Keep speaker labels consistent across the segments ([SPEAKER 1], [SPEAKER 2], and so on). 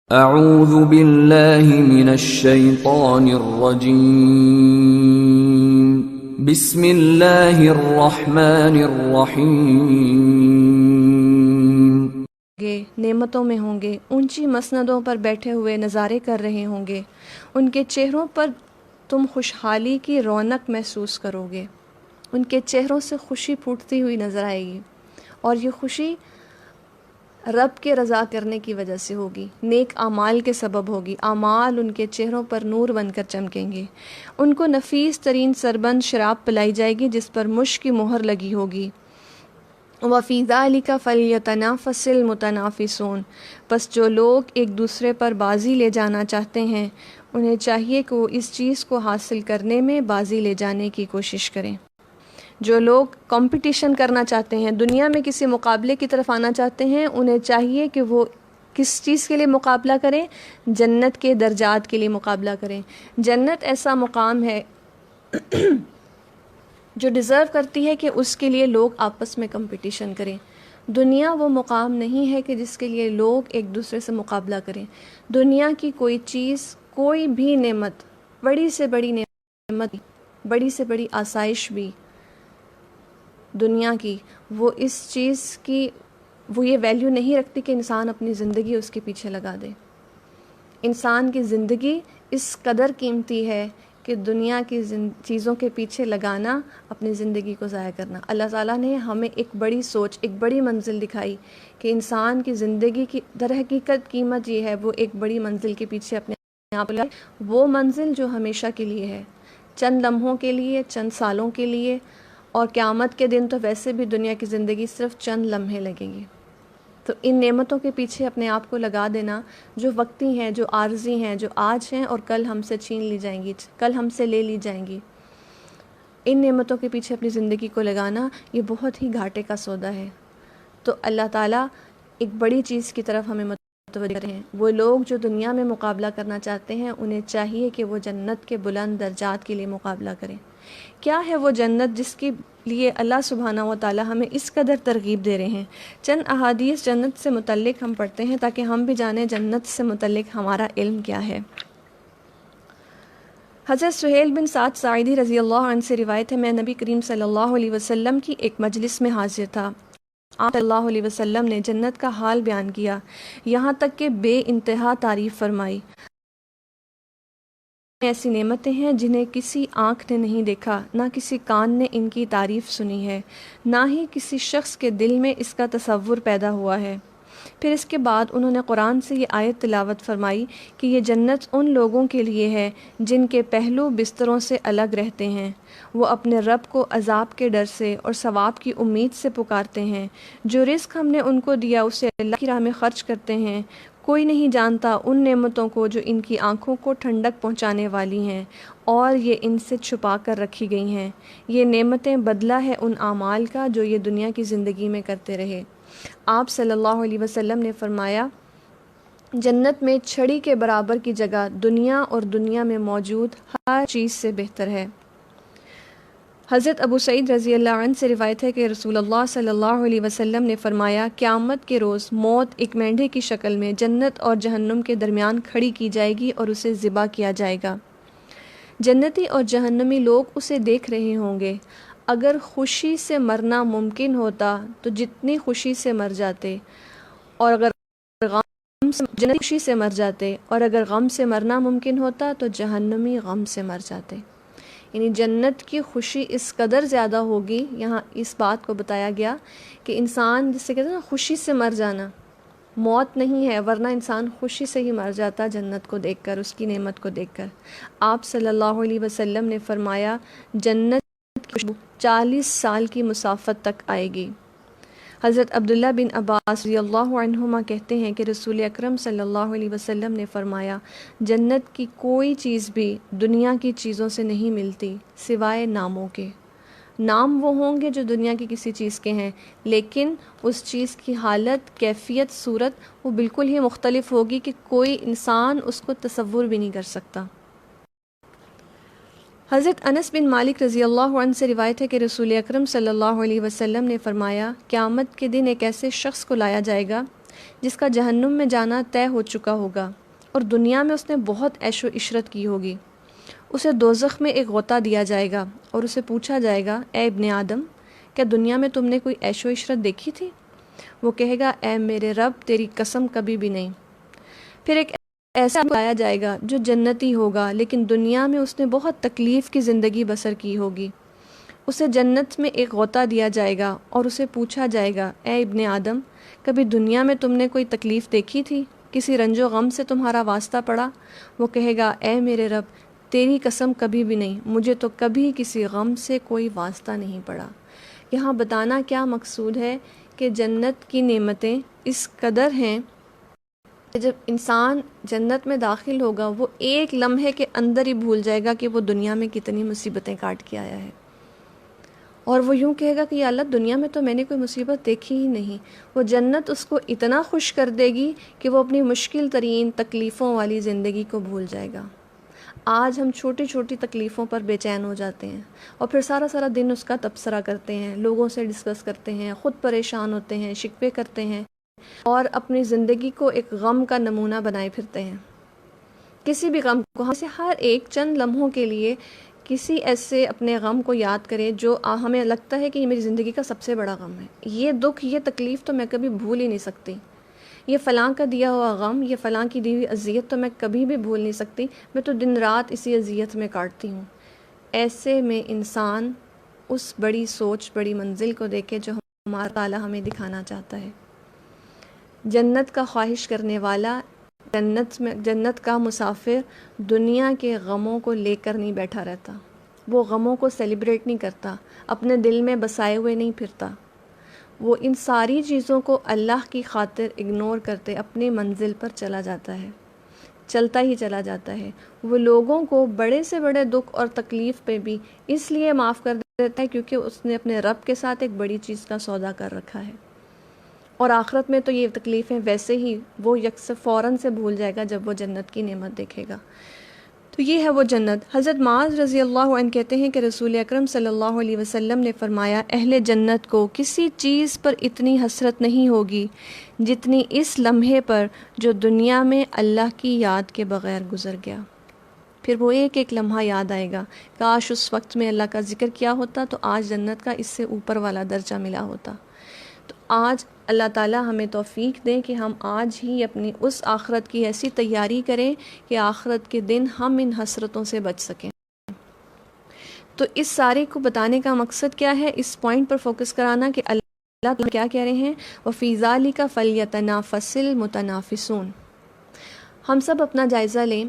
[SPEAKER 1] اعوذ باللہ من الشیطان الرجیم بسم اللہ الرحمن الرحیم
[SPEAKER 2] نعمتوں میں ہوں گے، اونچی مسندوں پر بیٹھے ہوئے نظارے کر رہے ہوں گے، ان کے چہروں پر تم خوشحالی کی رونق محسوس کرو گے، ان کے چہروں سے خوشی پھوٹتی ہوئی نظر آئے گی، اور یہ خوشی رب کے رضا کرنے کی وجہ سے ہوگی، نیک اعمال کے سبب ہوگی، اعمال ان کے چہروں پر نور بن کر چمکیں گے، ان کو نفیس ترین سربند شراب پلائی جائے گی جس پر مشک کی مہر لگی ہوگی۔ وَفِي ذَلِكَ فَلْيَتَنَافَسِ الْمُتَنَافِسُونَ، پس جو لوگ ایک دوسرے پر بازی لے جانا چاہتے ہیں انہیں چاہیے کہ وہ اس چیز کو حاصل کرنے میں بازی لے جانے کی کوشش کریں۔ جو لوگ کمپٹیشن کرنا چاہتے ہیں، دنیا میں کسی مقابلے کی طرف آنا چاہتے ہیں، انہیں چاہیے کہ وہ کس چیز کے لیے مقابلہ کریں؟ جنت کے درجات کے لیے مقابلہ کریں۔ جنت ایسا مقام ہے جو ڈیزرو کرتی ہے کہ اس کے لیے لوگ آپس میں کمپٹیشن کریں۔ دنیا وہ مقام نہیں ہے کہ جس کے لیے لوگ ایک دوسرے سے مقابلہ کریں۔ دنیا کی کوئی چیز، کوئی بھی نعمت، بڑی سے بڑی نعمت، بڑی سے بڑی آسائش بھی دنیا کی، وہ اس چیز کی وہ یہ ویلیو نہیں رکھتی کہ انسان اپنی زندگی اس کے پیچھے لگا دے۔ انسان کی زندگی اس قدر قیمتی ہے کہ دنیا کی چیزوں کے پیچھے لگانا اپنی زندگی کو ضائع کرنا۔ اللہ تعالیٰ نے ہمیں ایک بڑی سوچ، ایک بڑی منزل دکھائی کہ انسان کی زندگی کی در حقیقت قیمت یہ ہے، وہ ایک بڑی منزل کے پیچھے اپنے آپ لگائے، وہ منزل جو ہمیشہ کے لیے ہے، چند لمحوں کے لیے، چند سالوں کے لیے، اور قیامت کے دن تو ویسے بھی دنیا کی زندگی صرف چند لمحے لگیں گی۔ تو ان نعمتوں کے پیچھے اپنے آپ کو لگا دینا جو وقتی ہیں، جو عارضی ہیں، جو آج ہیں اور کل ہم سے چھین لی جائیں گی، کل ہم سے لے لی جائیں گی، ان نعمتوں کے پیچھے اپنی زندگی کو لگانا یہ بہت ہی گھاٹے کا سودا ہے۔ تو اللہ تعالیٰ ایک بڑی چیز کی طرف ہمیں متوجہ ہیں۔ وہ لوگ جو دنیا میں مقابلہ کرنا چاہتے ہیں انہیں چاہیے کہ وہ جنت کے بلند درجات کے لیے مقابلہ کریں۔ کیا ہے وہ جنت جس کے لیے اللہ سبحانہ و تعالی ہمیں اس قدر ترغیب دے رہے ہیں؟ چند احادیث جنت سے متعلق ہم پڑھتے ہیں تاکہ ہم بھی جانیں جنت سے متعلق ہمارا علم کیا ہے۔ حضرت سہیل بن سعد ساعدی رضی اللہ عنہ سے روایت ہے، میں نبی کریم صلی اللہ علیہ وسلم کی ایک مجلس میں حاضر تھا۔ آپ صلی اللہ علیہ وسلم نے جنت کا حال بیان کیا، یہاں تک کہ بے انتہا تعریف فرمائی۔ ایسی نعمتیں ہیں جنہیں کسی آنکھ نے نہیں دیکھا، نہ کسی کان نے ان کی تعریف سنی ہے، نہ ہی کسی شخص کے دل میں اس کا تصور پیدا ہوا ہے۔ پھر اس کے بعد انہوں نے قرآن سے یہ آیت تلاوت فرمائی کہ یہ جنت ان لوگوں کے لیے ہے جن کے پہلو بستروں سے الگ رہتے ہیں، وہ اپنے رب کو عذاب کے ڈر سے اور ثواب کی امید سے پکارتے ہیں، جو رزق ہم نے ان کو دیا اسے اللہ کی راہ میں خرچ کرتے ہیں۔ کوئی نہیں جانتا ان نعمتوں کو جو ان کی آنکھوں کو ٹھنڈک پہنچانے والی ہیں اور یہ ان سے چھپا کر رکھی گئی ہیں۔ یہ نعمتیں بدلہ ہے ان اعمال کا جو یہ دنیا کی زندگی میں کرتے رہے۔ آپ صلی اللہ علیہ وسلم نے فرمایا، جنت میں چھڑی کے برابر کی جگہ دنیا اور دنیا میں موجود ہر چیز سے بہتر ہے۔ حضرت ابو سعید رضی اللہ عنہ سے روایت ہے کہ رسول اللہ صلی اللہ علیہ وسلم نے فرمایا، قیامت کے روز موت ایک مینڈھے کی شکل میں جنت اور جہنم کے درمیان کھڑی کی جائے گی اور اسے ذبح کیا جائے گا۔ جنتی اور جہنمی لوگ اسے دیکھ رہے ہوں گے۔ اگر خوشی سے مرنا ممکن ہوتا تو جتنی خوشی سے مر جاتے، اور اگر جنتی خوشی سے مر جاتے، اور اگر غم سے مرنا ممکن ہوتا تو جہنمی غم سے مر جاتے۔ یعنی جنت کی خوشی اس قدر زیادہ ہوگی۔ یہاں اس بات کو بتایا گیا کہ انسان جس سے کہتے ہیں نا خوشی سے مر جانا، موت نہیں ہے، ورنہ انسان خوشی سے ہی مر جاتا جنت کو دیکھ کر، اس کی نعمت کو دیکھ کر۔ آپ صلی اللہ علیہ وسلم نے فرمایا، جنت کی خوشبو 40 سال کی مسافت تک آئے گی۔ حضرت عبداللہ بن عباس رضی اللہ عنہما کہتے ہیں کہ رسول اکرم صلی اللہ علیہ وسلم نے فرمایا، جنت کی کوئی چیز بھی دنیا کی چیزوں سے نہیں ملتی سوائے ناموں کے۔ نام وہ ہوں گے جو دنیا کی کسی چیز کے ہیں، لیکن اس چیز کی حالت، کیفیت، صورت وہ بالکل ہی مختلف ہوگی کہ کوئی انسان اس کو تصور بھی نہیں کر سکتا۔ حضرت انس بن مالک رضی اللہ عنہ سے روایت ہے کہ رسول اکرم صلی اللہ علیہ وسلم نے فرمایا، قیامت کے دن ایک ایسے شخص کو لایا جائے گا جس کا جہنم میں جانا طے ہو چکا ہوگا اور دنیا میں اس نے بہت عیش و عشرت کی ہوگی۔ اسے دوزخ میں ایک غوطہ دیا جائے گا اور اسے پوچھا جائے گا، اے ابن آدم، کیا دنیا میں تم نے کوئی عیش و عشرت دیکھی تھی؟ وہ کہے گا، اے میرے رب، تیری قسم کبھی بھی نہیں۔ پھر ایک ایسا لایا جائے گا جو جنتی ہوگا، لیکن دنیا میں اس نے بہت تکلیف کی زندگی بسر کی ہوگی۔ اسے جنت میں ایک غوطہ دیا جائے گا اور اسے پوچھا جائے گا، اے ابن آدم، کبھی دنیا میں تم نے کوئی تکلیف دیکھی تھی؟ کسی رنج و غم سے تمہارا واسطہ پڑا؟ وہ کہے گا، اے میرے رب، تیری قسم کبھی بھی نہیں، مجھے تو کبھی کسی غم سے کوئی واسطہ نہیں پڑا۔ یہاں بتانا کیا مقصود ہے کہ جنت کی نعمتیں اس قدر ہیں کہ جب انسان جنت میں داخل ہوگا وہ ایک لمحے کے اندر ہی بھول جائے گا کہ وہ دنیا میں کتنی مصیبتیں کاٹ کے آیا ہے، اور وہ یوں کہے گا کہ یا اللہ، دنیا میں تو میں نے کوئی مصیبت دیکھی ہی نہیں۔ وہ جنت اس کو اتنا خوش کر دے گی کہ وہ اپنی مشکل ترین تکلیفوں والی زندگی کو بھول جائے گا۔ آج ہم چھوٹی چھوٹی تکلیفوں پر بے چین ہو جاتے ہیں اور پھر سارا سارا دن اس کا تبصرہ کرتے ہیں، لوگوں سے ڈسکس کرتے ہیں، خود پریشان ہوتے ہیں، شکوے کرتے ہیں اور اپنی زندگی کو ایک غم کا نمونہ بنائے پھرتے ہیں۔ کسی بھی غم کو، ہم سے ہر ایک چند لمحوں کے لیے کسی ایسے اپنے غم کو یاد کرے جو ہمیں لگتا ہے کہ یہ میری زندگی کا سب سے بڑا غم ہے، یہ دکھ، یہ تکلیف تو میں کبھی بھول ہی نہیں سکتی، یہ فلاں کا دیا ہوا غم، یہ فلاں کی دی ہوئی اذیت تو میں کبھی بھی بھول نہیں سکتی، میں تو دن رات اسی اذیت میں کاٹتی ہوں۔ ایسے میں انسان اس بڑی سوچ، بڑی منزل کو دیکھے جو ہمارا تعالیٰ ہمیں دکھانا چاہتا ہے۔ جنت کا خواہش کرنے والا، جنت کا مسافر دنیا کے غموں کو لے کر نہیں بیٹھا رہتا، وہ غموں کو سیلیبریٹ نہیں کرتا، اپنے دل میں بسائے ہوئے نہیں پھرتا، وہ ان ساری چیزوں کو اللہ کی خاطر اگنور کرتے اپنی منزل پر چلا جاتا ہے، چلتا ہی چلا جاتا ہے۔ وہ لوگوں کو بڑے سے بڑے دکھ اور تکلیف پہ بھی اس لیے معاف کر دیتا ہے کیونکہ اس نے اپنے رب کے ساتھ ایک بڑی چیز کا سودا کر رکھا ہے، اور آخرت میں تو یہ تکلیفیں ویسے ہی وہ یکسر فوراً سے بھول جائے گا جب وہ جنت کی نعمت دیکھے گا۔ تو یہ ہے وہ جنت۔ حضرت معاذ رضی اللہ عنہ کہتے ہیں کہ رسول اکرم صلی اللہ علیہ وسلم نے فرمایا، اہل جنت کو کسی چیز پر اتنی حسرت نہیں ہوگی جتنی اس لمحے پر جو دنیا میں اللہ کی یاد کے بغیر گزر گیا۔ پھر وہ ایک ایک لمحہ یاد آئے گا، کاش اس وقت میں اللہ کا ذکر کیا ہوتا تو آج جنت کا اس سے اوپر والا درجہ ملا ہوتا۔ تو آج اللہ تعالیٰ ہمیں توفیق دیں کہ ہم آج ہی اپنی اس آخرت کی ایسی تیاری کریں کہ آخرت کے دن ہم ان حسرتوں سے بچ سکیں۔ تو اس سارے کو بتانے کا مقصد کیا ہے؟ اس پوائنٹ پر فوکس کرانا کہ اللہ تعالیٰ کیا کہہ رہے ہیں، وَفِي ذَلِكَ فَلْيَتَنَافَسِ الْمُتَنَافِسُونَ۔ ہم سب اپنا جائزہ لیں،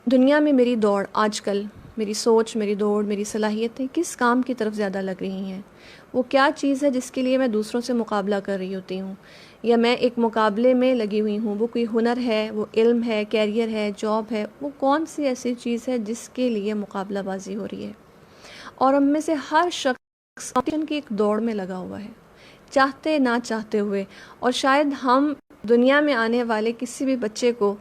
[SPEAKER 2] دنیا میں میری دوڑ آج کل، میری سوچ، میری دوڑ، میری صلاحیتیں کس کام کی طرف زیادہ لگ رہی ہیں؟ وہ کیا چیز ہے جس کے لیے میں دوسروں سے مقابلہ کر رہی ہوتی ہوں، یا میں ایک مقابلے میں لگی ہوئی ہوں؟ وہ کوئی ہنر ہے، وہ علم ہے، کیریئر ہے، جاب ہے، وہ کون سی ایسی چیز ہے جس کے لیے مقابلہ بازی ہو رہی ہے؟ اور ہم میں سے ہر شخص کمپٹیشن کی ایک دوڑ میں لگا ہوا ہے، چاہتے نہ چاہتے ہوئے۔ اور شاید ہم دنیا میں آنے والے کسی بھی بچے کو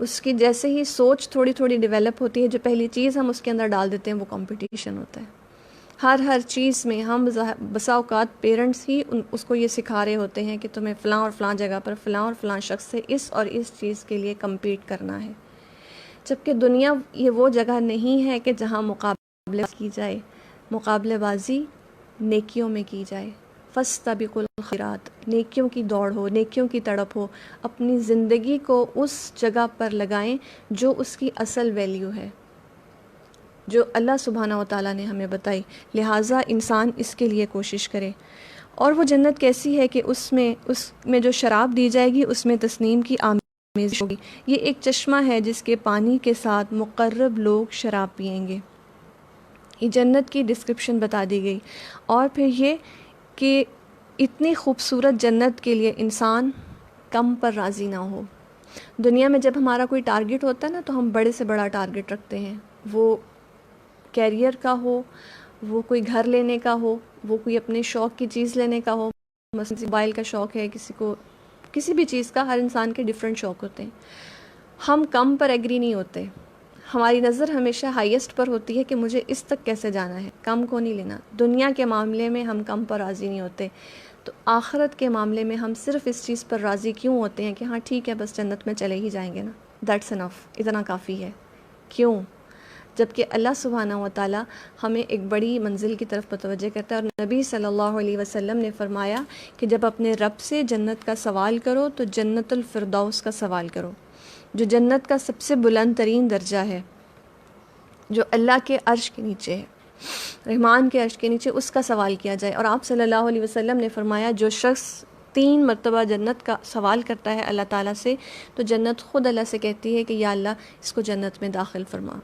[SPEAKER 2] اس کی جیسے ہی سوچ تھوڑی تھوڑی ڈیولپ ہوتی ہے، جو پہلی چیز ہم اس کے اندر ڈال دیتے ہیں وہ کمپٹیشن ہوتا ہے۔ ہر چیز میں ہم بسا اوقات پیرنٹس ہی اس کو یہ سکھا رہے ہوتے ہیں کہ تمہیں فلاں اور فلاں جگہ پر فلاں اور فلاں شخص سے اس اور اس چیز کے لیے کمپیٹ کرنا ہے، جبکہ دنیا یہ وہ جگہ نہیں ہے کہ جہاں مقابلہ کی جائے۔ مقابلہ بازی نیکیوں میں کی جائے، فاستبقوا الخیرات، نیکیوں کی دوڑ ہو، نیکیوں کی تڑپ ہو، اپنی زندگی کو اس جگہ پر لگائیں جو اس کی اصل ویلیو ہے، جو اللہ سبحانہ و تعالیٰ نے ہمیں بتائی، لہٰذا انسان اس کے لیے کوشش کرے۔ اور وہ جنت کیسی ہے کہ اس میں جو شراب دی جائے گی اس میں تسنیم کی آمیزش ہوگی۔ یہ ایک چشمہ ہے جس کے پانی کے ساتھ مقرب لوگ شراب پئیں گے۔ یہ جنت کی ڈسکرپشن بتا دی گئی۔ اور پھر یہ کہ اتنی خوبصورت جنت کے لیے انسان کم پر راضی نہ ہو۔ دنیا میں جب ہمارا کوئی ٹارگٹ ہوتا ہے نا تو ہم بڑے سے بڑا ٹارگٹ رکھتے ہیں، وہ کیریئر کا ہو، وہ کوئی گھر لینے کا ہو، وہ کوئی اپنے شوق کی چیز لینے کا ہو، مثلا موبائل کا شوق ہے کسی کو، کسی بھی چیز کا، ہر انسان کے ڈیفرنٹ شوق ہوتے ہیں۔ ہم کم پر ایگری نہیں ہوتے، ہماری نظر ہمیشہ ہائیسٹ پر ہوتی ہے کہ مجھے اس تک کیسے جانا ہے، کم کو نہیں لینا۔ دنیا کے معاملے میں ہم کم پر راضی نہیں ہوتے، تو آخرت کے معاملے میں ہم صرف اس چیز پر راضی کیوں ہوتے ہیں کہ ہاں ٹھیک ہے بس جنت میں چلے ہی جائیں گے نا، دیٹس انف، اتنا کافی ہے. کیوں؟ جبکہ اللہ سبحانہ و تعالیٰ ہمیں ایک بڑی منزل کی طرف متوجہ کرتا ہے، اور نبی صلی اللہ علیہ وسلم نے فرمایا کہ جب اپنے رب سے جنت کا سوال کرو تو جنت الفردوس کا سوال کرو، جو جنت کا سب سے بلند ترین درجہ ہے، جو اللہ کے عرش کے نیچے ہے، رحمان کے عرش کے نیچے، اس کا سوال کیا جائے. اور آپ صلی اللہ علیہ وسلم نے فرمایا جو شخص 3 مرتبہ جنت کا سوال کرتا ہے اللہ تعالیٰ سے، تو جنت خود اللہ سے کہتی ہے کہ یا اللہ اس کو جنت میں داخل فرما.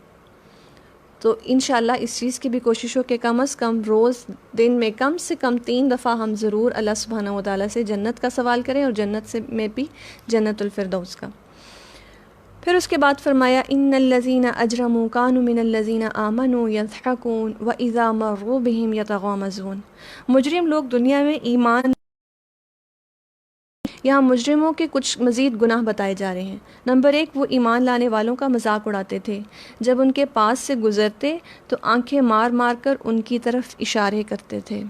[SPEAKER 2] تو انشاءاللہ اس چیز کی بھی کوشش ہو کہ کم از کم روز دن میں کم سے کم 3 دفعہ ہم ضرور اللہ سبحانہ و تعالیٰ سے جنت کا سوال کریں، اور جنت سے میں بھی جنت الفردوس کا. پھر اس کے بعد فرمایا ان الذین اجرموا کانوا من الذین آمنوا یضحکون واذا مروا بهم یتغامزون. مجرم لوگ دنیا میں ایمان، یہاں مجرموں کے کچھ مزید گناہ بتائے جا رہے ہیں. نمبر 1، وہ ایمان لانے والوں کا مذاق اڑاتے تھے. جب ان کے پاس سے گزرتے تو آنکھیں مار مار کر ان کی طرف اشارے کرتے تھے.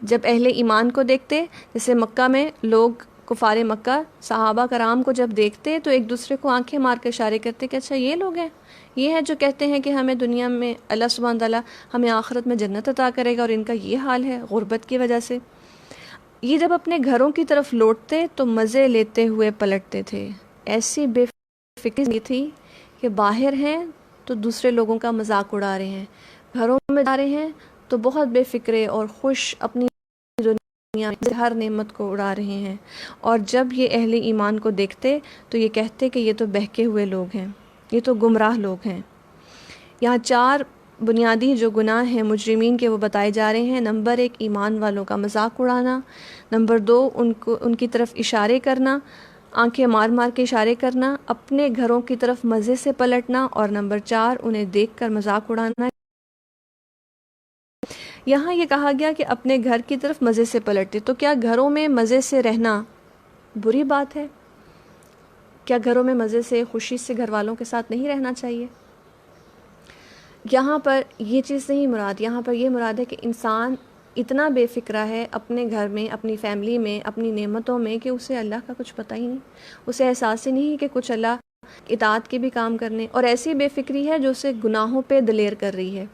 [SPEAKER 2] جب اہل ایمان کو دیکھتے، جیسے مکہ میں لوگ کفار مکہ صحابہ کرام کو جب دیکھتے تو ایک دوسرے کو آنکھیں مار کر اشارے کرتے کہ اچھا یہ لوگ ہیں، یہ ہیں جو کہتے ہیں کہ ہمیں دنیا میں اللہ سبحانہ تعالیٰ ہمیں آخرت میں جنت عطا کرے گا، اور ان کا یہ حال ہے غربت کی وجہ سے. یہ جب اپنے گھروں کی طرف لوٹتے تو مزے لیتے ہوئے پلٹتے تھے. ایسی بے فکری تھی کہ باہر ہیں تو دوسرے لوگوں کا مذاق اڑا رہے ہیں، گھروں میں جا رہے ہیں تو بہت بے فکرے اور خوش اپنی دنیا میں ہر نعمت کو اڑا رہے ہیں. اور جب یہ اہل ایمان کو دیکھتے تو یہ کہتے کہ یہ تو بہکے ہوئے لوگ ہیں، یہ تو گمراہ لوگ ہیں. یہاں 4 بنیادی جو گناہ ہیں مجرمین کے وہ بتائے جا رہے ہیں. نمبر 1، ایمان والوں کا مذاق اڑانا. نمبر 2، ان کی طرف اشارے کرنا، آنکھیں مار مار کے اشارے کرنا، اپنے گھروں کی طرف مزے سے پلٹنا. اور نمبر 4، انہیں دیکھ کر مذاق اڑانا. یہاں یہ کہا گیا کہ اپنے گھر کی طرف مزے سے پلٹتے، تو کیا گھروں میں مزے سے رہنا بری بات ہے؟ کیا گھروں میں مزے سے خوشی سے گھر والوں کے ساتھ نہیں رہنا چاہیے؟ یہاں پر یہ چیز نہیں مراد، یہاں پر یہ مراد ہے کہ انسان اتنا بے فکرہ ہے اپنے گھر میں، اپنی فیملی میں، اپنی نعمتوں میں، کہ اسے اللہ کا کچھ پتہ ہی نہیں، اسے احساس ہی نہیں کہ کچھ اللہ اطاعت کے بھی کام کرنے. اور ایسی بے فکری ہے جو اسے گناہوں پہ دلیر کر رہی ہے،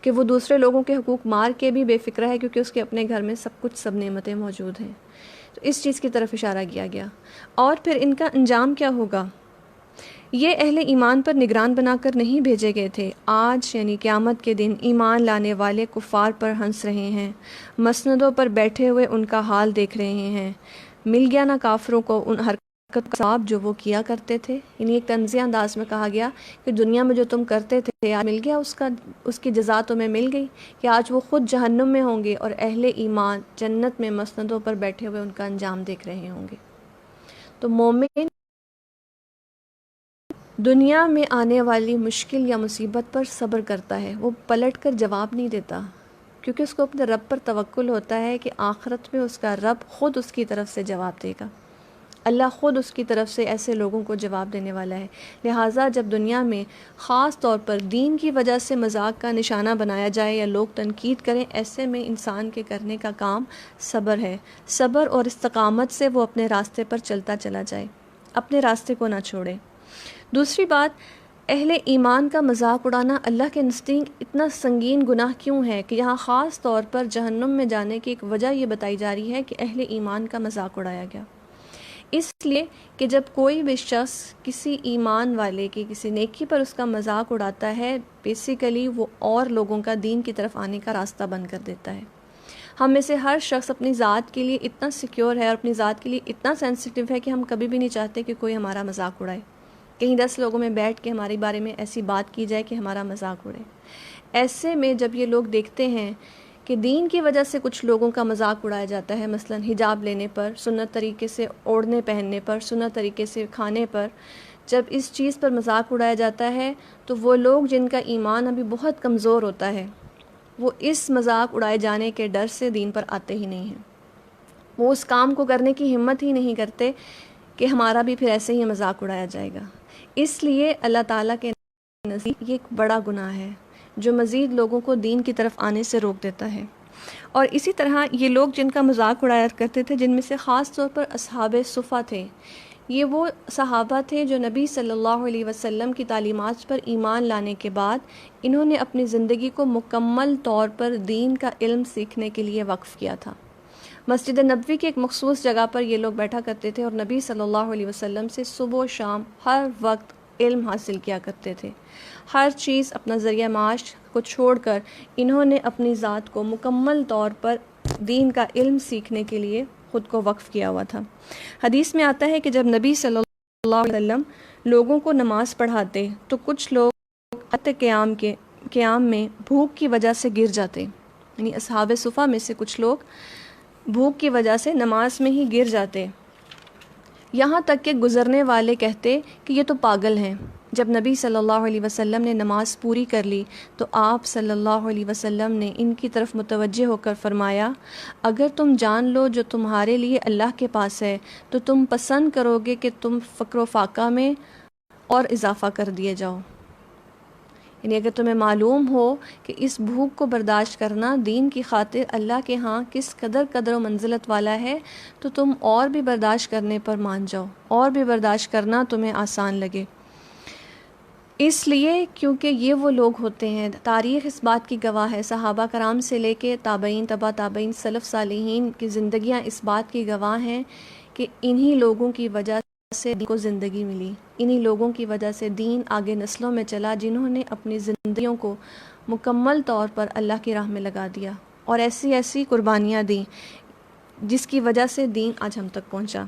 [SPEAKER 2] کہ وہ دوسرے لوگوں کے حقوق مار کے بھی بے فکرہ ہے کیونکہ اس کے اپنے گھر میں سب نعمتیں موجود ہیں. تو اس چیز کی طرف اشارہ کیا گیا. اور پھر ان کا انجام کیا ہوگا؟ یہ اہل ایمان پر نگران بنا کر نہیں بھیجے گئے تھے. آج یعنی قیامت کے دن ایمان لانے والے کفار پر ہنس رہے ہیں، مسندوں پر بیٹھے ہوئے ان کا حال دیکھ رہے ہیں. مل گیا نا کافروں کو ان حرکت کا ثواب جو وہ کیا کرتے تھے. یعنی ایک طنزیہ انداز میں کہا گیا کہ دنیا میں جو تم کرتے تھے آج مل گیا، اس کی جزا تمہیں مل گئی، کہ آج وہ خود جہنم میں ہوں گے اور اہل ایمان جنت میں مسندوں پر بیٹھے ہوئے ان کا انجام دیکھ رہے ہوں گے. تو مومن دنیا میں آنے والی مشکل یا مصیبت پر صبر کرتا ہے، وہ پلٹ کر جواب نہیں دیتا، کیونکہ اس کو اپنے رب پر توکل ہوتا ہے کہ آخرت میں اس کا رب خود اس کی طرف سے جواب دے گا، اللہ خود اس کی طرف سے ایسے لوگوں کو جواب دینے والا ہے. لہٰذا جب دنیا میں خاص طور پر دین کی وجہ سے مذاق کا نشانہ بنایا جائے یا لوگ تنقید کریں، ایسے میں انسان کے کرنے کا کام صبر ہے. صبر اور استقامت سے وہ اپنے راستے پر چلتا چلا جائے، اپنے راستے کو نہ چھوڑے. دوسری بات، اہل ایمان کا مذاق اڑانا اللہ کے نزدیک اتنا سنگین گناہ کیوں ہے کہ یہاں خاص طور پر جہنم میں جانے کی ایک وجہ یہ بتائی جا رہی ہے کہ اہل ایمان کا مذاق اڑایا گیا. اس لیے کہ جب کوئی بھی شخص کسی ایمان والے کی کسی نیکی پر اس کا مذاق اڑاتا ہے، بیسیکلی وہ اور لوگوں کا دین کی طرف آنے کا راستہ بند کر دیتا ہے. ہم میں سے ہر شخص اپنی ذات کے لیے اتنا سیکیور ہے اور اپنی ذات کے لیے اتنا سینسٹیو ہے کہ ہم کبھی بھی نہیں چاہتے کہ کوئی ہمارا مذاق اڑائے، کہیں 10 لوگوں میں بیٹھ کے ہمارے بارے میں ایسی بات کی جائے کہ ہمارا مذاق اڑے. ایسے میں جب یہ لوگ دیکھتے ہیں کہ دین کی وجہ سے کچھ لوگوں کا مذاق اڑایا جاتا ہے، مثلا حجاب لینے پر، سنت طریقے سے اوڑھنے پہننے پر، سنت طریقے سے کھانے پر، جب اس چیز پر مذاق اڑایا جاتا ہے تو وہ لوگ جن کا ایمان ابھی بہت کمزور ہوتا ہے، وہ اس مذاق اڑائے جانے کے ڈر سے دین پر آتے ہی نہیں ہیں. وہ اس کام کو کرنے کی ہمت ہی نہیں کرتے کہ ہمارا بھی پھر ایسے ہی مذاق اڑایا جائے گا. اس لیے اللہ تعالیٰ کے نزدیک یہ ایک بڑا گناہ ہے جو مزید لوگوں کو دین کی طرف آنے سے روک دیتا ہے. اور اسی طرح یہ لوگ جن کا مذاق اڑایا کرتے تھے، جن میں سے خاص طور پر اصحاب صفہ تھے، یہ وہ صحابہ تھے جو نبی صلی اللہ علیہ وسلم کی تعلیمات پر ایمان لانے کے بعد انہوں نے اپنی زندگی کو مکمل طور پر دین کا علم سیکھنے کے لیے وقف کیا تھا۔ مسجد نبوی کی ایک مخصوص جگہ پر یہ لوگ بیٹھا کرتے تھے اور نبی صلی اللہ علیہ وسلم سے صبح و شام ہر وقت علم حاصل کیا کرتے تھے۔ ہر چیز، اپنا ذریعہ معاش کو چھوڑ کر انہوں نے اپنی ذات کو مکمل طور پر دین کا علم سیکھنے کے لیے خود کو وقف کیا ہوا تھا۔ حدیث میں آتا ہے کہ جب نبی صلی اللہ علیہ وسلم لوگوں کو نماز پڑھاتے تو کچھ لوگ قیام میں بھوک کی وجہ سے گر جاتے، یعنی اصحاب صفہ میں سے کچھ لوگ بھوک کی وجہ سے نماز میں ہی گر جاتے، یہاں تک کہ گزرنے والے کہتے کہ یہ تو پاگل ہیں۔ جب نبی صلی اللہ علیہ وسلم نے نماز پوری کر لی تو آپ صلی اللہ علیہ وسلم نے ان کی طرف متوجہ ہو کر فرمایا، اگر تم جان لو جو تمہارے لیے اللہ کے پاس ہے تو تم پسند کرو گے کہ تم فقر و فاقہ میں اور اضافہ کر دیے جاؤ۔ یعنی اگر تمہیں معلوم ہو کہ اس بھوک کو برداشت کرنا دین کی خاطر اللہ کے ہاں کس قدر و منزلت والا ہے تو تم اور بھی برداشت کرنے پر مان جاؤ، اور بھی برداشت کرنا تمہیں آسان لگے۔ اس لیے کیونکہ یہ وہ لوگ ہوتے ہیں، تاریخ اس بات کی گواہ ہے، صحابہ کرام سے لے کے تابعین، تبع تابعین، سلف صالحین کی زندگیاں اس بات کی گواہ ہیں کہ انہی لوگوں کی وجہ سے دین کو زندگی ملی، انہی لوگوں کی وجہ سے دین آگے نسلوں میں چلا، جنہوں نے اپنی زندگیوں کو مکمل طور پر اللہ کی راہ میں لگا دیا اور ایسی ایسی قربانیاں دیں جس کی وجہ سے دین آج ہم تک پہنچا۔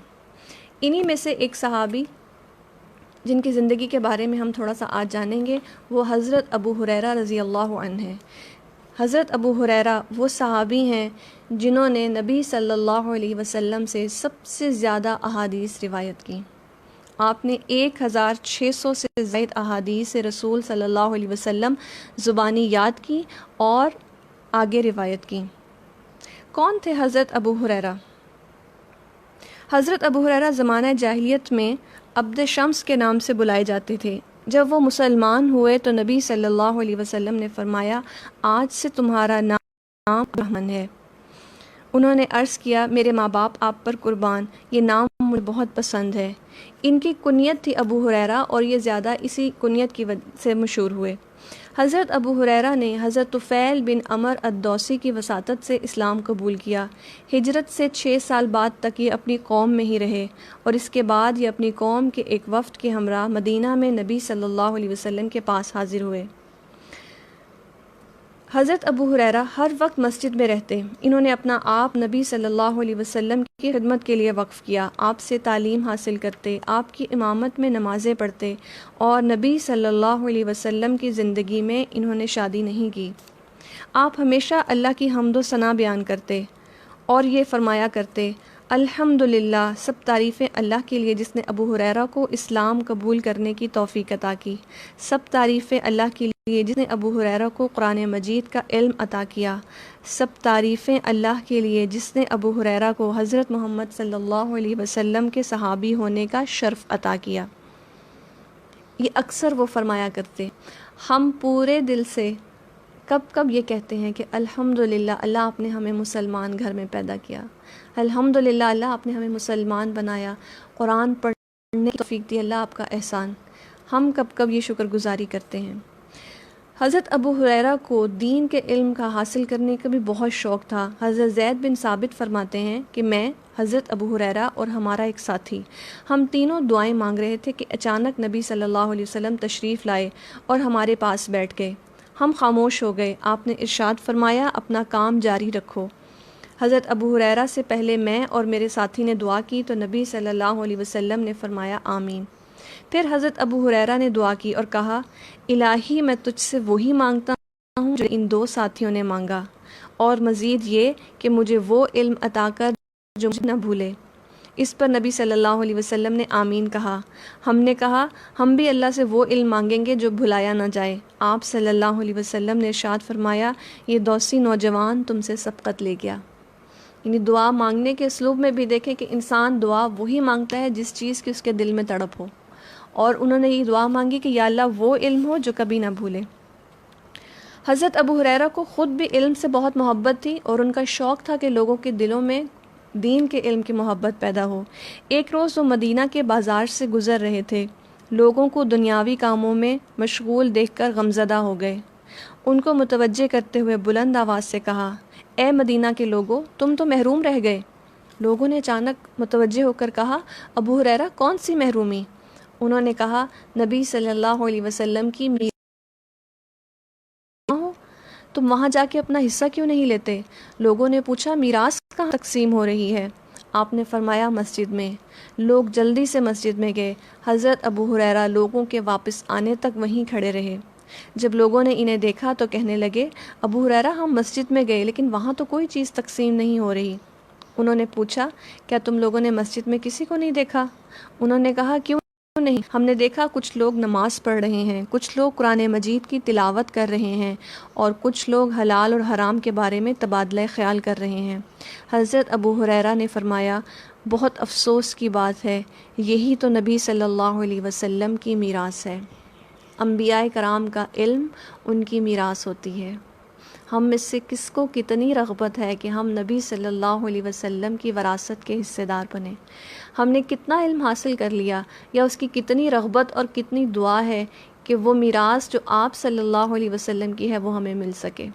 [SPEAKER 2] انہی میں سے ایک صحابی جن کی زندگی کے بارے میں ہم تھوڑا سا آج جانیں گے وہ حضرت ابو ہریرہ رضی اللہ عنہ ہیں۔ حضرت ابو ہریرہ وہ صحابی ہیں جنہوں نے نبی صلی اللہ علیہ وسلم سے سب سے زیادہ احادیث روایت کی۔ آپ نے 1600 سے زائد احادیث رسول صلی اللہ علیہ وسلم زبانی یاد کی اور آگے روایت کی۔ کون تھے حضرت ابو ہریرہ؟ حضرت ابو ہریرہ زمانہ جاہلیت میں عبد شمس کے نام سے بلائے جاتے تھے۔ جب وہ مسلمان ہوئے تو نبی صلی اللہ علیہ وسلم نے فرمایا، آج سے تمہارا نام رحمن ہے۔ انہوں نے عرض کیا، میرے ماں باپ آپ پر قربان، یہ نام مجھے بہت پسند ہے۔ ان کی کنیت تھی ابو ہریرہ اور یہ زیادہ اسی کنیت کی وجہ سے مشہور ہوئے۔ حضرت ابو ہریرہ نے حضرت طفیل بن عمر الدوسی کی وساطت سے اسلام قبول کیا۔ ہجرت سے 6 سال بعد تک یہ اپنی قوم میں ہی رہے اور اس کے بعد یہ اپنی قوم کے ایک وفد کے ہمراہ مدینہ میں نبی صلی اللہ علیہ وسلم کے پاس حاضر ہوئے۔ حضرت ابو ہریرہ ہر وقت مسجد میں رہتے۔ انہوں نے اپنا آپ نبی صلی اللہ علیہ وسلم کی خدمت کے لیے وقف کیا، آپ سے تعلیم حاصل کرتے، آپ کی امامت میں نمازیں پڑھتے اور نبی صلی اللہ علیہ وسلم کی زندگی میں انہوں نے شادی نہیں کی۔ آپ ہمیشہ اللہ کی حمد و ثنا بیان کرتے اور یہ فرمایا کرتے، الحمدللہ، سب تعریفیں اللہ کے لیے جس نے ابو ہریرہ کو اسلام قبول کرنے کی توفیق عطا کی، سب تعریفیں اللہ کے لیے جس نے ابو ہریرہ کو قرآن مجید کا علم عطا کیا، سب تعریفیں اللہ کے لیے جس نے ابو ہریرہ کو حضرت محمد صلی اللہ علیہ وسلم کے صحابی ہونے کا شرف عطا کیا۔ یہ اکثر وہ فرمایا کرتے۔ ہم پورے دل سے کب یہ کہتے ہیں کہ الحمدللہ اللہ آپ نے ہمیں مسلمان گھر میں پیدا کیا، الحمدللہ اللہ آپ نے ہمیں مسلمان بنایا، قرآن پڑھنے کی توفیق دی، اللہ آپ کا احسان۔ ہم کب یہ شکر گزاری کرتے ہیں۔ حضرت ابو ہریرہ کو دین کے علم کا حاصل کرنے کا بھی بہت شوق تھا۔ حضرت زید بن ثابت فرماتے ہیں کہ میں، حضرت ابو ہریرہ اور ہمارا ایک ساتھی، ہم تینوں دعائیں مانگ رہے تھے کہ اچانک نبی صلی اللہ علیہ وسلم تشریف لائے اور ہمارے پاس بیٹھ گئے۔ ہم خاموش ہو گئے۔ آپ نے ارشاد فرمایا، اپنا کام جاری رکھو۔ حضرت ابو ہریرہ سے پہلے میں اور میرے ساتھی نے دعا کی تو نبی صلی اللہ علیہ وسلم نے فرمایا آمین۔ پھر حضرت ابو ہریرہ نے دعا کی اور کہا، الہی میں تجھ سے وہی مانگتا ہوں جو ان دو ساتھیوں نے مانگا، اور مزید یہ کہ مجھے وہ علم عطا کر جو مجھے نہ بھولے۔ اس پر نبی صلی اللہ علیہ وسلم نے آمین کہا۔ ہم نے کہا، ہم بھی اللہ سے وہ علم مانگیں گے جو بھلایا نہ جائے۔ آپ صلی اللہ علیہ وسلم نے ارشاد فرمایا، یہ دوسی نوجوان تم سے سبقت لے گیا۔ یعنی دعا مانگنے کے اسلوب میں بھی دیکھیں کہ انسان دعا وہی مانگتا ہے جس چیز کی اس کے دل میں تڑپ ہو، اور انہوں نے یہ دعا مانگی کہ یا اللہ وہ علم ہو جو کبھی نہ بھولے۔ حضرت ابو ہریرہ کو خود بھی علم سے بہت محبت تھی اور ان کا شوق تھا کہ لوگوں کے دلوں میں دین کے علم کی محبت پیدا ہو۔ ایک روز وہ مدینہ کے بازار سے گزر رہے تھے۔ لوگوں کو دنیاوی کاموں میں مشغول دیکھ کر غمزدہ ہو گئے۔ ان کو متوجہ کرتے ہوئے بلند آواز سے کہا، اے مدینہ کے لوگوں، تم تو محروم رہ گئے۔ لوگوں نے اچانک متوجہ ہو کر کہا، ابو ہریرہ کون سی محرومی؟ انہوں نے کہا، نبی صلی اللہ علیہ وسلم کی میراث ہو، تم وہاں جا کے اپنا حصہ کیوں نہیں لیتے؟ لوگوں نے پوچھا، میراث کہاں تقسیم ہو رہی ہے؟ آپ نے فرمایا، مسجد میں۔ لوگ جلدی سے مسجد میں گئے۔ حضرت ابو ہریرہ لوگوں کے واپس آنے تک وہیں کھڑے رہے۔ جب لوگوں نے انہیں دیکھا تو کہنے لگے، ابو ہریرہ ہم مسجد میں گئے لیکن وہاں تو کوئی چیز تقسیم نہیں ہو رہی۔ انہوں نے پوچھا، کیا تم لوگوں نے مسجد میں کسی کو نہیں دیکھا؟ انہوں نے کہا، کیوں نہیں، ہم نے دیکھا کچھ لوگ نماز پڑھ رہے ہیں، کچھ لوگ قرآن مجید کی تلاوت کر رہے ہیں اور کچھ لوگ حلال اور حرام کے بارے میں تبادلہ خیال کر رہے ہیں۔ حضرت ابو ہریرہ نے فرمایا، بہت افسوس کی بات ہے، یہی تو نبی صلی اللہ علیہ وسلم کی میراث ہے۔ انبیاء کرام کا علم ان کی میراث ہوتی ہے۔ ہم میں سے کس کو کتنی رغبت ہے کہ ہم نبی صلی اللہ علیہ وسلم کی وراثت کے حصے دار بنیں؟ ہم نے کتنا علم حاصل کر لیا، یا اس کی کتنی رغبت اور کتنی دعا ہے کہ وہ میراث جو آپ صلی اللہ علیہ وسلم کی ہے وہ ہمیں مل سکے۔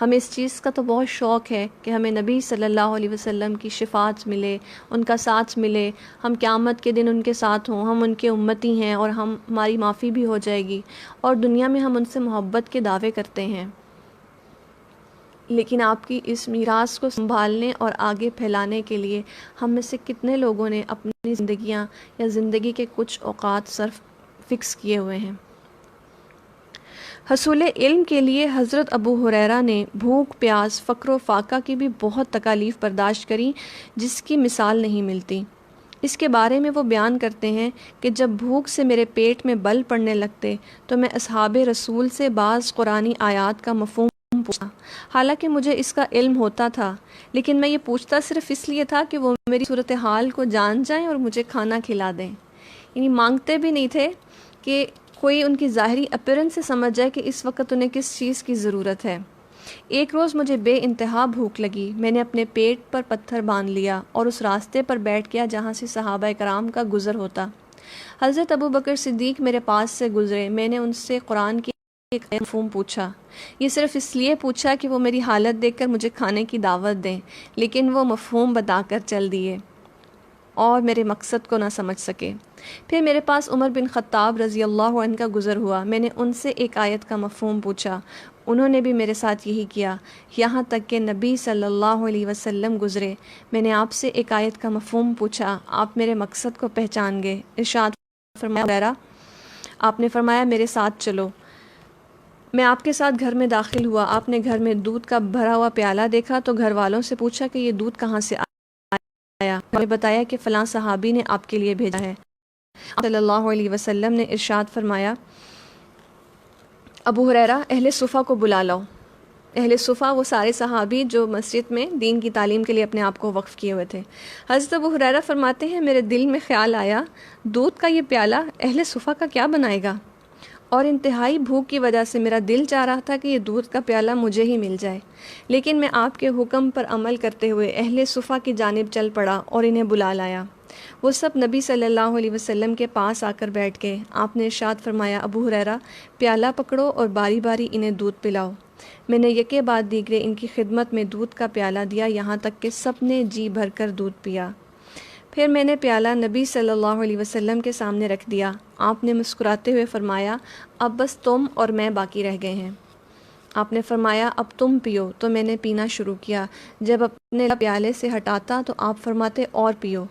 [SPEAKER 2] ہمیں اس چیز کا تو بہت شوق ہے کہ ہمیں نبی صلی اللہ علیہ وسلم کی شفاعت ملے، ان کا ساتھ ملے، ہم قیامت کے دن ان کے ساتھ ہوں، ہم ان کے امتی ہیں اور ہماری معافی بھی ہو جائے گی، اور دنیا میں ہم ان سے محبت کے دعوے کرتے ہیں۔ لیکن آپ کی اس میراث کو سنبھالنے اور آگے پھیلانے کے لیے ہم میں سے کتنے لوگوں نے اپنی زندگیاں یا زندگی کے کچھ اوقات صرف فکس کیے ہوئے ہیں۔ حصول علم کے لیے حضرت ابو ہریرہ نے بھوک، پیاس، فقر و فاقہ کی بھی بہت تکالیف برداشت کریں جس کی مثال نہیں ملتی۔ اس کے بارے میں وہ بیان کرتے ہیں کہ جب بھوک سے میرے پیٹ میں بل پڑنے لگتے تو میں اصحاب رسول سے بعض قرآنی آیات کا مفہوم پوچھتا، حالانکہ مجھے اس کا علم ہوتا تھا، لیکن میں یہ پوچھتا صرف اس لیے تھا کہ وہ میری صورتحال کو جان جائیں اور مجھے کھانا کھلا دیں۔ یعنی مانگتے بھی نہیں تھے کہ کوئی ان کی ظاہری اپیرنس سے سمجھ جائے کہ اس وقت انہیں کس چیز کی ضرورت ہے۔ ایک روز مجھے بے انتہا بھوک لگی، میں نے اپنے پیٹ پر پتھر باندھ لیا اور اس راستے پر بیٹھ گیا جہاں سے صحابہ کرام کا گزر ہوتا۔ حضرت ابو بکر صدیق میرے پاس سے گزرے، میں نے ان سے قرآن کی ایک مفہوم پوچھا۔ یہ صرف اس لیے پوچھا کہ وہ میری حالت دیکھ کر مجھے کھانے کی دعوت دیں، لیکن وہ مفہوم بتا کر چل دیے اور میرے مقصد کو نہ سمجھ سکے۔ پھر میرے پاس عمر بن خطاب رضی اللہ عنہ کا گزر ہوا، میں نے ان سے ایک آیت کا مفہوم پوچھا، انہوں نے بھی میرے ساتھ یہی کیا، یہاں تک کہ نبی صلی اللہ علیہ وسلم گزرے، میں نے آپ سے ایک آیت کا مفہوم پوچھا، آپ میرے مقصد کو پہچان گئے۔ ارشاد فرمایا، آپ نے فرمایا میرے ساتھ چلو۔ میں آپ کے ساتھ گھر میں داخل ہوا، آپ نے گھر میں دودھ کا بھرا ہوا پیالہ دیکھا تو گھر والوں سے پوچھا کہ یہ دودھ کہاں سے آیا؟ میں نے بتایا کہ فلاں صحابی نے آپ کے لیے بھیجا ہے۔ صلی اللہ علیہ وسلم نے ارشاد فرمایا، ابو ہریرہ اہل صفہ کو بلا لاؤ۔ اہل صفہ وہ سارے صحابی جو مسجد میں دین کی تعلیم کے لیے اپنے آپ کو وقف کیے ہوئے تھے۔ حضرت ابو ہریرہ فرماتے ہیں، میرے دل میں خیال آیا، دودھ کا یہ پیالہ اہل صفہ کا کیا بنائے گا؟ اور انتہائی بھوک کی وجہ سے میرا دل چاہ رہا تھا کہ یہ دودھ کا پیالہ مجھے ہی مل جائے، لیکن میں آپ کے حکم پر عمل کرتے ہوئے اہل صفہ کی جانب چل پڑا اور انہیں بلا لایا۔ وہ سب نبی صلی اللہ علیہ وسلم کے پاس آ کر بیٹھ گئے۔ آپ نے ارشاد فرمایا، ابو ہریرہ پیالہ پکڑو اور باری باری انہیں دودھ پلاؤ۔ میں نے یکے بعد دیگرے ان کی خدمت میں دودھ کا پیالہ دیا، یہاں تک کہ سب نے جی بھر کر دودھ پیا۔ پھر میں نے پیالہ نبی صلی اللہ علیہ وسلم کے سامنے رکھ دیا۔ آپ نے مسکراتے ہوئے فرمایا، اب بس تم اور میں باقی رہ گئے ہیں۔ آپ نے فرمایا، اب تم پیو، تو میں نے پینا شروع کیا۔ جب اپنے پیالے سے ہٹاتا تو آپ فرماتے، اور پیو۔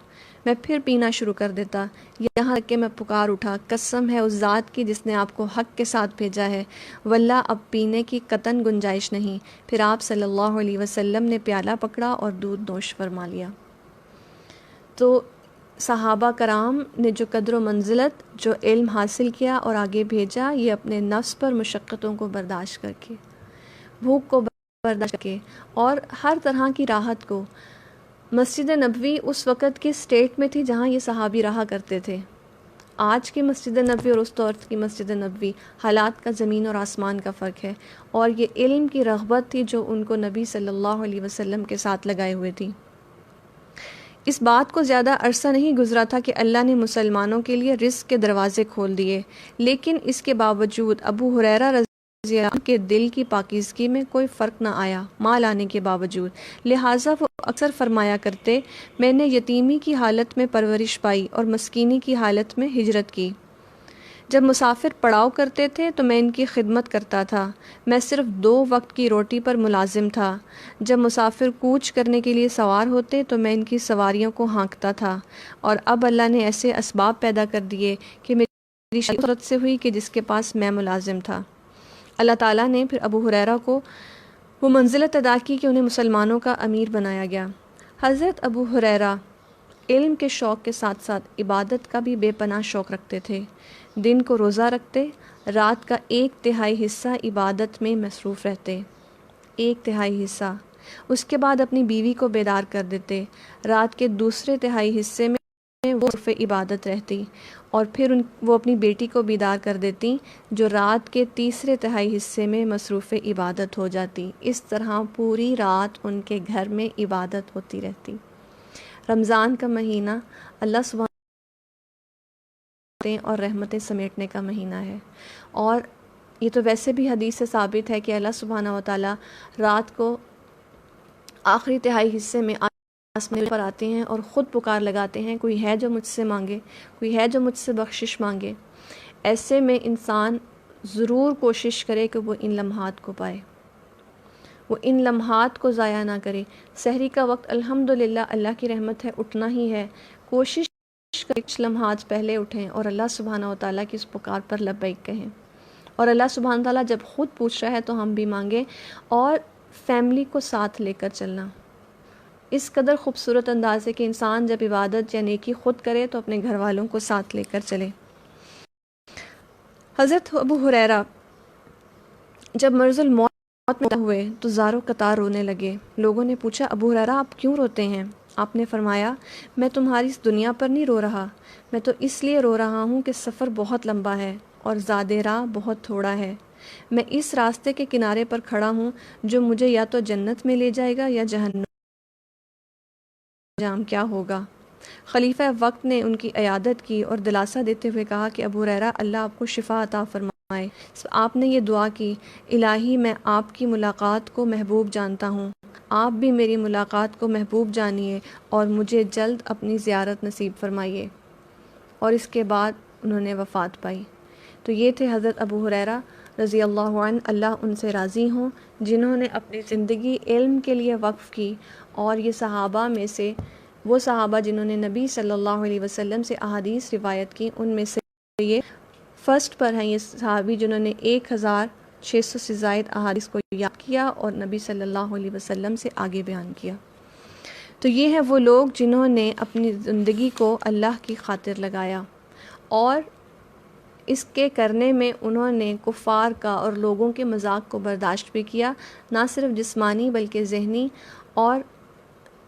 [SPEAKER 2] میں پھر پینا شروع کر دیتا، یہاں تک کہ میں پکار اٹھا، قسم ہے اس ذات کی جس نے آپ کو حق کے ساتھ بھیجا ہے، واللہ اب پینے کی قطعاً گنجائش نہیں۔ پھر آپ صلی اللہ علیہ وسلم نے پیالہ پکڑا اور دودھ نوش فرما لیا۔ تو صحابہ کرام نے جو قدر و منزلت، جو علم حاصل کیا اور آگے بھیجا، یہ اپنے نفس پر مشقتوں کو برداشت کر کے، بھوک کو برداشت کر کے اور ہر طرح کی راحت کو۔ مسجد نبوی اس وقت کے سٹیٹ میں تھی جہاں یہ صحابی رہا کرتے تھے۔ آج کی مسجد نبوی اور اس دور کی مسجد نبوی حالات کا زمین اور آسمان کا فرق ہے، اور یہ علم کی رغبت تھی جو ان کو نبی صلی اللہ علیہ وسلم کے ساتھ لگائے ہوئے تھی۔ اس بات کو زیادہ عرصہ نہیں گزرا تھا کہ اللہ نے مسلمانوں کے لیے رزق کے دروازے کھول دیے، لیکن اس کے باوجود ابو ہریرہ رضی اللہ عنہ کے دل کی پاکیزگی میں کوئی فرق نہ آیا مال آنے کے باوجود، لہٰذا وہ اکثر فرمایا کرتے، میں نے یتیمی کی حالت میں پرورش پائی اور مسکینی کی حالت میں ہجرت کی۔ جب مسافر پڑاؤ کرتے تھے تو میں ان کی خدمت کرتا تھا، میں صرف 2 وقت کی روٹی پر ملازم تھا۔ جب مسافر کوچ کرنے کے لیے سوار ہوتے تو میں ان کی سواریوں کو ہانکتا تھا، اور اب اللہ نے ایسے اسباب پیدا کر دیے کہ میری شادی عورت سے ہوئی کہ جس کے پاس میں ملازم تھا۔ اللہ تعالیٰ نے پھر ابو ہریرہ کو وہ منزلت ادا کی کہ انہیں مسلمانوں کا امیر بنایا گیا۔ حضرت ابو ہریرہ علم کے شوق کے ساتھ ساتھ عبادت کا بھی بے پناہ شوق رکھتے تھے۔ دن کو روزہ رکھتے، رات کا 1/3 حصہ عبادت میں مصروف رہتے، 1/3 حصہ۔ اس کے بعد اپنی بیوی کو بیدار کر دیتے، رات کے دوسرے تہائی حصے میں وہ صرف عبادت رہتی، اور پھر وہ اپنی بیٹی کو بیدار کر دیتی جو رات کے تیسرے تہائی حصے میں مصروف عبادت ہو جاتی۔ اس طرح پوری رات ان کے گھر میں عبادت ہوتی رہتی۔ رمضان کا مہینہ اللہ سبحانہ اور رحمتیں سمیٹنے کا مہینہ ہے، اور یہ تو ویسے بھی حدیث سے ثابت ہے کہ اللہ سبحانہ و تعالیٰ رات کو آخری تہائی حصے میں آسمان پر آتے ہیں اور خود پکار لگاتے ہیں، کوئی ہے جو مجھ سے مانگے، کوئی ہے جو مجھ سے بخشش مانگے۔ ایسے میں انسان ضرور کوشش کرے کہ وہ ان لمحات کو پائے، وہ ان لمحات کو ضائع نہ کرے۔ سحری کا وقت الحمدللہ اللہ کی رحمت ہے اٹھنا ہی ہے، کوشش کریں کچھ لمحات پہلے اٹھیں اور اللہ سبحانہ و تعالیٰ کی اس پکار پر لبیک کہیں، اور اللہ سبحانہ و تعالیٰ جب خود پوچھ رہا ہے تو ہم بھی مانگیں، اور فیملی کو ساتھ لے کر چلنا۔ اس قدر خوبصورت انداز ہے کہ انسان جب عبادت یا نیکی خود کرے تو اپنے گھر والوں کو ساتھ لے کر چلے۔ حضرت ابو ہریرہ جب مرض الموت میں ہوئے تو زار و قطار رونے لگے۔ لوگوں نے پوچھا، ابو ہریرہ آپ کیوں روتے ہیں؟ آپ نے فرمایا، میں تمہاری اس دنیا پر نہیں رو رہا، میں تو اس لیے رو رہا ہوں کہ سفر بہت لمبا ہے اور زاد راہ بہت تھوڑا ہے۔ میں اس راستے کے کنارے پر کھڑا ہوں جو مجھے یا تو جنت میں لے جائے گا یا جہنم۔ انجام کیا ہوگا؟ خلیفہ وقت نے ان کی عیادت کی اور دلاسا دیتے ہوئے کہا کہ ابو ہریرہ اللہ آپ کو شفا عطا فرمائے۔ آپ نے یہ دعا کی، الہی میں آپ کی ملاقات کو محبوب جانتا ہوں، آپ بھی میری ملاقات کو محبوب جانیے اور مجھے جلد اپنی زیارت نصیب فرمائیے۔ اور اس کے بعد انہوں نے وفات پائی۔ تو یہ تھے حضرت ابو ہریرہ رضی اللہ عنہ، اللہ ان سے راضی ہوں، جنہوں نے اپنی زندگی علم کے لیے وقف کی، اور یہ صحابہ میں سے وہ صحابہ جنہوں نے نبی صلی اللہ علیہ وسلم سے احادیث روایت کی، ان میں سے یہ فرسٹ پر ہیں، یہ صحابی جنہوں نے 1600 سے زائد احادیث کو یاد کیا اور نبی صلی اللہ علیہ وسلم سے آگے بیان کیا۔ تو یہ ہیں وہ لوگ جنہوں نے اپنی زندگی کو اللہ کی خاطر لگایا، اور اس کے کرنے میں انہوں نے کفار کا اور لوگوں کے مذاق کو برداشت بھی کیا، نہ صرف جسمانی بلکہ ذہنی اور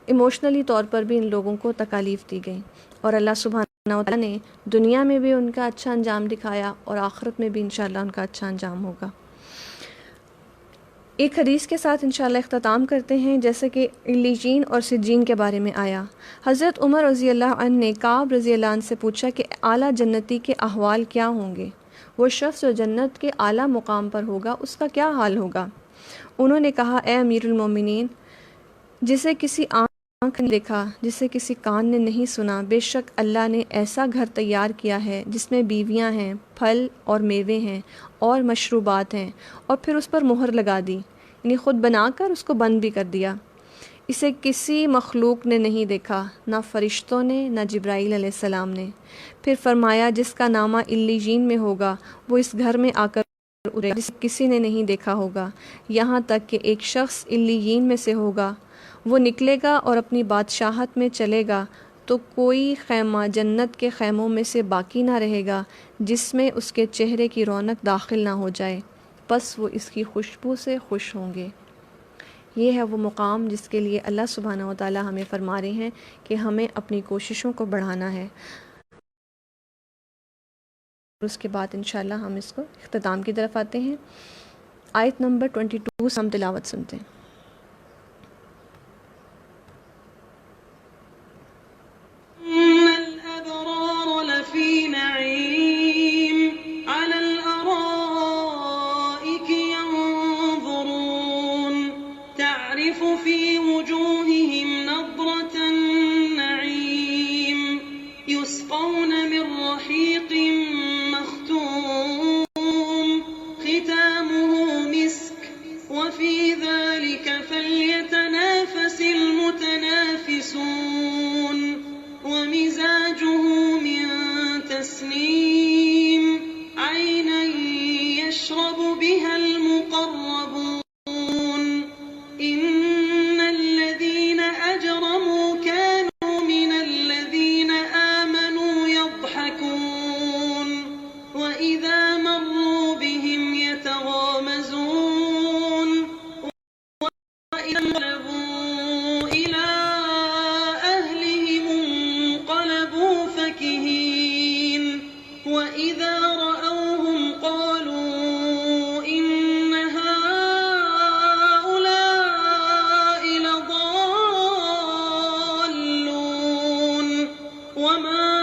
[SPEAKER 2] ایموشنلی طور پر بھی ان لوگوں کو تکالیف دی گئی، اور اللہ سبحانہ و تعالیٰ نے دنیا میں بھی ان کا اچھا انجام دکھایا اور آخرت میں بھی انشاءاللہ ان کا اچھا انجام ہوگا۔ ایک حدیث کے ساتھ انشاءاللہ اختتام کرتے ہیں، جیسے کہ علیجین اور سجین کے بارے میں آیا۔ حضرت عمر رضی اللہ عنہ نے کعب رضی اللہ عنہ سے پوچھا کہ اعلیٰ جنتی کے احوال کیا ہوں گے؟ وہ شخص جو جنت کے اعلیٰ مقام پر ہوگا اس کا کیا حال ہوگا؟ انہوں نے کہا، اے امیر المومنین، جسے کسی آنکھ نے دیکھا، جسے کسی کان نے نہیں سنا، بے شک اللہ نے ایسا گھر تیار کیا ہے جس میں بیویاں ہیں، پھل اور میوے ہیں اور مشروبات ہیں، اور پھر اس پر مہر لگا دی، یعنی خود بنا کر اس کو بند بھی کر دیا۔ اسے کسی مخلوق نے نہیں دیکھا، نہ فرشتوں نے، نہ جبرائیل علیہ السلام نے۔ پھر فرمایا، جس کا نامہ علیجین میں ہوگا وہ اس گھر میں آ کر اترے گا جسے کسی نے نہیں دیکھا ہوگا، یہاں تک کہ ایک شخص علیجین میں سے ہوگا، وہ نکلے گا اور اپنی بادشاہت میں چلے گا تو کوئی خیمہ جنت کے خیموں میں سے باقی نہ رہے گا جس میں اس کے چہرے کی رونق داخل نہ ہو جائے، بس وہ اس کی خوشبو سے خوش ہوں گے۔ یہ ہے وہ مقام جس کے لیے اللہ سبحانہ و تعالی ہمیں فرما رہے ہیں کہ ہمیں اپنی کوششوں کو بڑھانا ہے۔ اس کے بعد انشاءاللہ ہم اس کو اختتام کی طرف آتے ہیں۔ آیت نمبر 22 سے ہم تلاوت سنتے ہیں۔
[SPEAKER 3] إن الأبرار لفي نعيم على الأرائك ينظرون تعرف في وجوههم نضرة النعيم يسقون من رحيق مختوم ختامه مسك وفي ذلك فليتنافس المتنافسون ومزاجه من تسنيم عينا يشرب بها المقربون إن الذين أجرموا كانوا من الذين آمنوا يضحكون وإذا مروا بهم يتغامزون وإذا انقلبوا إلى أهلهم انقلبوا فكهين وإذا رأوهم قالوا إن هؤلاء لضالون وما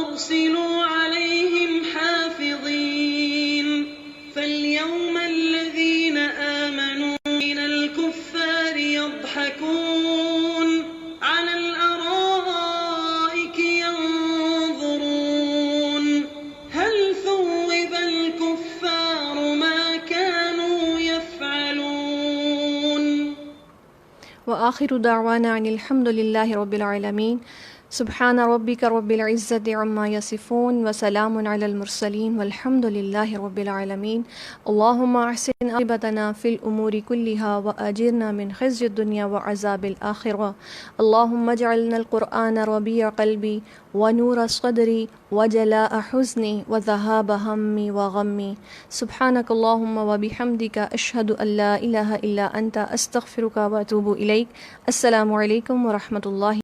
[SPEAKER 3] أرسلوا عليهم حافظين فاليوم الذين آمنوا من الكفار يضحكون على الأرائك ينظرون هل ثوب الكفار ما كانوا يفعلون
[SPEAKER 2] وآخر دعوانا عن الحمد لله رب العالمين سبحان ربك رب العزة عما يصفون وسلام على المرسلين والحمد لله رب العالمين اللهم أحسن عاقبتنا في الأمور كلها وأجرنا من خزي الدنيا وعذاب الآخرة اللهم اجعلنا القرآن ربيع قلبي ونور صدري وجلاء حزني وذهاب همي وغمي سبحانك اللهم وبحمدك أشهد أن لا إله إلا أنت أستغفرك وأتوب إليك السلام عليكم ورحمة الله